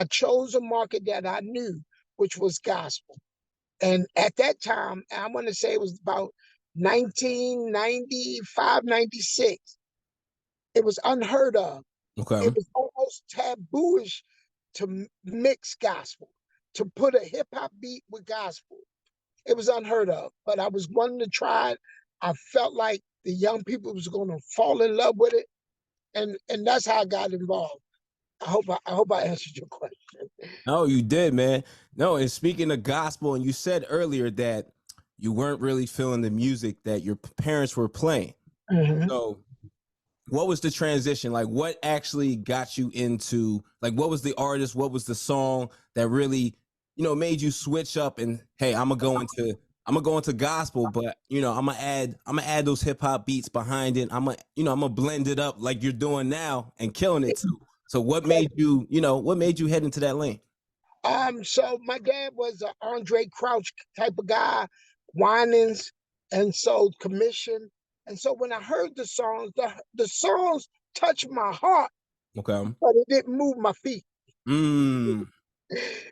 I chose a market that I knew, which was gospel. And at that time, I want to say it was about 1995, 96. It was unheard of. It Okay. was almost tabooish to mix gospel, to put a hip hop beat with gospel. It was unheard of, but I was wanting to try it. I felt like the young people was going to fall in love with it, and that's how I got involved. I hope I answered your question. No, you did, man. No, and speaking of gospel, and you said earlier that you weren't really feeling the music that your parents were playing. Mhm. So, what was the transition? Like, what actually got you into, like, what was the artist? What was the song that really, made you switch up and, hey, I'm gonna go into gospel, but I'm gonna add those hip hop beats behind it. I'm gonna blend it up like you're doing now and killing it too. So what made you head into that lane? So my dad was an Andre Crouch type of guy, Winans, and so commission. And so when I heard the songs touched my heart, Okay. but it didn't move my feet. Mm.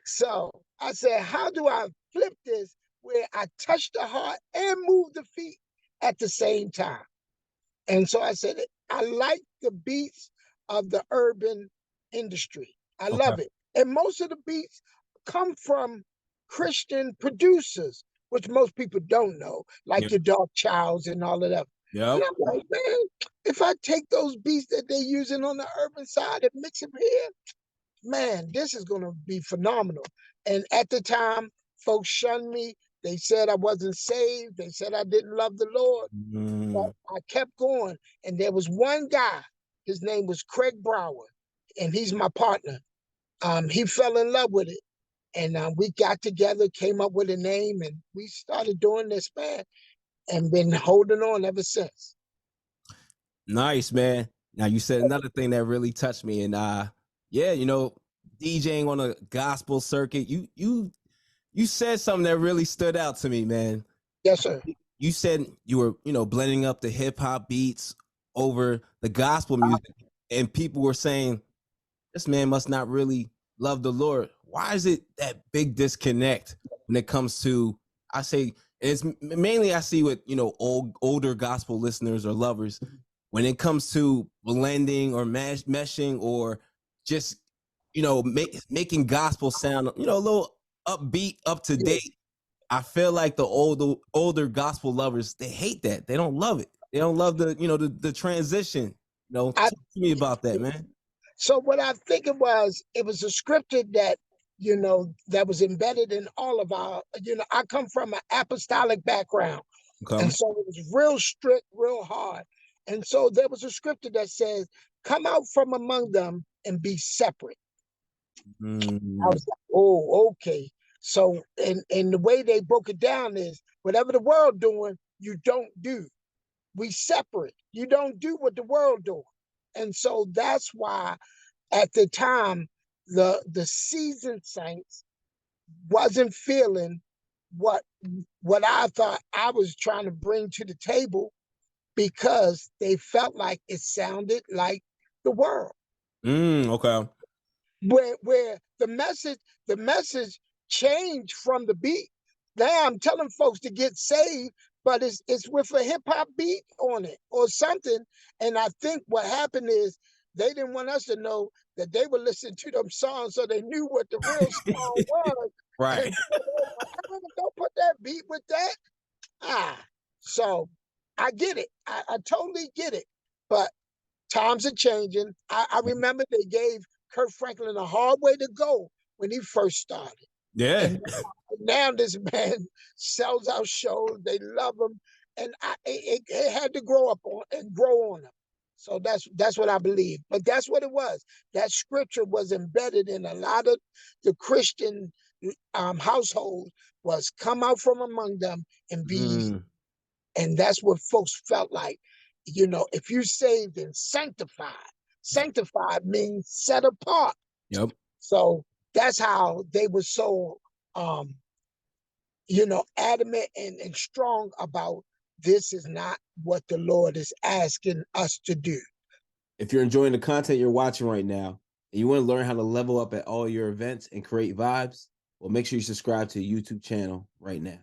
So I said, how do I flip this where I touch the heart and move the feet at the same time? And so I said, I like the beats of the urban industry. I Okay. love it. And most of the beats come from Christian producers, which most people don't know, like Yep. your Dark Childs and all of that. And Yep. I'm like, man, if I take those beats that they're using on the urban side and mix them here, man, this is going to be phenomenal. And at the time, folks shunned me. They said I wasn't saved. They said I didn't love the Lord. But Mm. I kept going. And there was one guy, his name was Craig Brower, and he's my partner. He fell in love with it. And we got together, came up with a name, and we started doing this, man, and been holding on ever since. Nice, man. Now you said another thing that really touched me, and yeah, DJing on a gospel circuit. You said something that really stood out to me, man. Yes, sir. You said you were, blending up the hip hop beats over the gospel music, and people were saying this man must not really love the Lord. Why is it that big disconnect when it comes to? I say it's mainly I see with older gospel listeners or lovers when it comes to blending or meshing or just making gospel sound a little upbeat, up to Yeah. date. I feel like the older gospel lovers, they hate that. They don't love it. They don't love the transition. I, Talk to me about that, man. so what I think it was a scripture that, that was embedded in all of our, I come from an apostolic background. Okay. And so it was real strict, real hard. And so there was a scripture that says, come out from among them and be separate. I Mm. was like, oh, okay. So, and the way they broke it down is whatever the world doing, you don't do. We separate. You don't do what the world doing. And so that's why at the time, the seasoned saints wasn't feeling what what I thought I was trying to bring to the table because they felt like it sounded like the world. Okay. Where the message changed from the beat. Now I'm telling folks to get saved, but it's with a hip hop beat on it or something. And I think what happened is they didn't want us to know that they were listening to them songs, so they knew what the real song was. Right. And so they were like, don't put that beat with that. So I get it. I totally get it. But times are changing. I remember they gave Kurt Franklin a hard way to go when he first started. Yeah. And now this man sells out shows. They love him. And it had to grow up on and grow on him. So that's what I believe. But that's what it was. That scripture was embedded in a lot of the Christian households was come out from among them and be ye. Mm. And that's what folks felt like. If you saved and sanctified means set apart. Yep. So that's how they were so, um, adamant and strong about this is not what the Lord is asking us to do. If you're enjoying the content you're watching right now, and you want to learn how to level up at all your events and create vibes, well, make sure you subscribe to the YouTube channel right now.